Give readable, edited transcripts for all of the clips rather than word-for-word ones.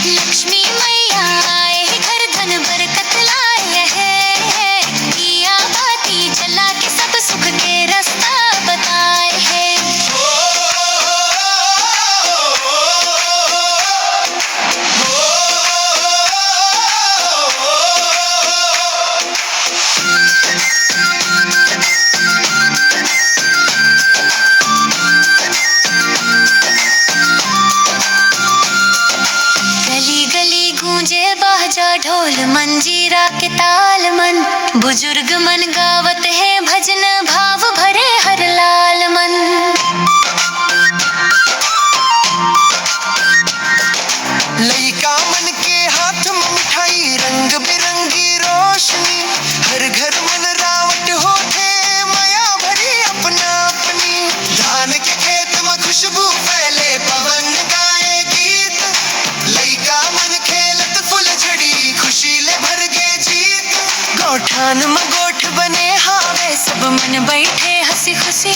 लक्ष्मी मैया आए हैं घर धन बरकत लाए हैं, दिया बाती जला के सब सुख के रास्ता बताए हैं। गली गली गूंजे बाजा ढोल मंजीरा के ताल मन, बुजुर्ग मन गावत है भजन भाव भरे हर लाल मन। लइका मन के हाथ में मिठाई रंग बिरंगी रोशनी, हर घर मन रावट होते माया भरी अपना अपनी। धान के खेत में खुशबू फैले पवन गाए गीत, लइका मन खेलत फुलझड़ी खुशी ले भर गे जीत। गौठान में गोठ बने हावे सब मन बैठे हंसी खुशी,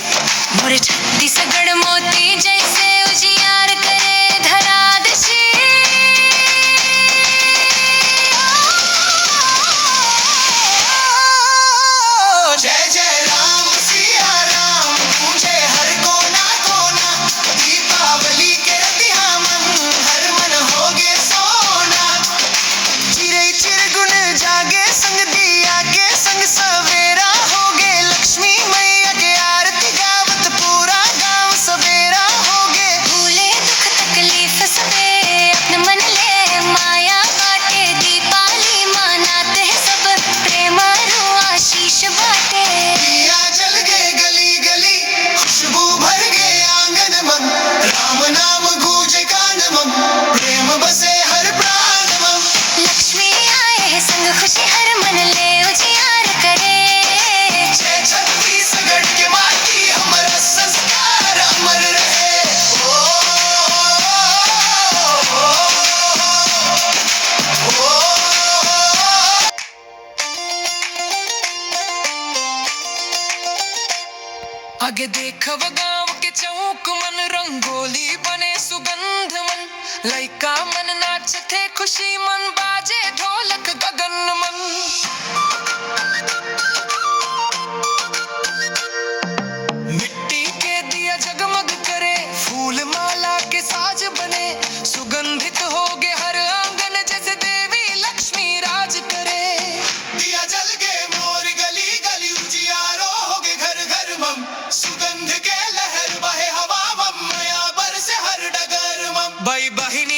मोर छत्तीसगढ़ मोती जैसे उजियार करे धरा दिशी। जय जय राम सिया राम पूछे हर कोना कोना, दीपावली के रतिया मन हर मन होगे सोना। चिरे चिरगुन जागे संग दिया के संग सवेरा होगे, लक्ष्मी मैया के आरती गावत पूरा गांव सवेरा होगे। भूले दुख तकलीफ सबे अपने मन ले माया बाटे, दीपावली मनाते हैं सब प्रेम रू आशीष बाटे। दिया जल गए गली गली खुशबू भर गए आंगन मम, राम नाम गूंजे कान मम, प्रेम बसे हर प्राण मम। लक्ष्मी आए हैं संग खुशी हर मन ले उजियार करे। जय छत्तीसगढ़ के माटी हमारा संस्कार अमर रहे। ओ, आगे देखब गांव के चौक मन रंगोली बने सुगंध मन, लइका मन नाचते खुशी मन बाजे ढोलक गगन मन। मिट्टी के दिया जगमग करे फूल माला के साज बने, सुगंधित होगे हर आंगन जैसे देवी लक्ष्मी राज करे। दिया जल गए मोर गली गली उजियारो होगे घर घर मम, सुगंध के लहर बहे हवा मम, माया बरसे हर डगर मम। भाई बहिन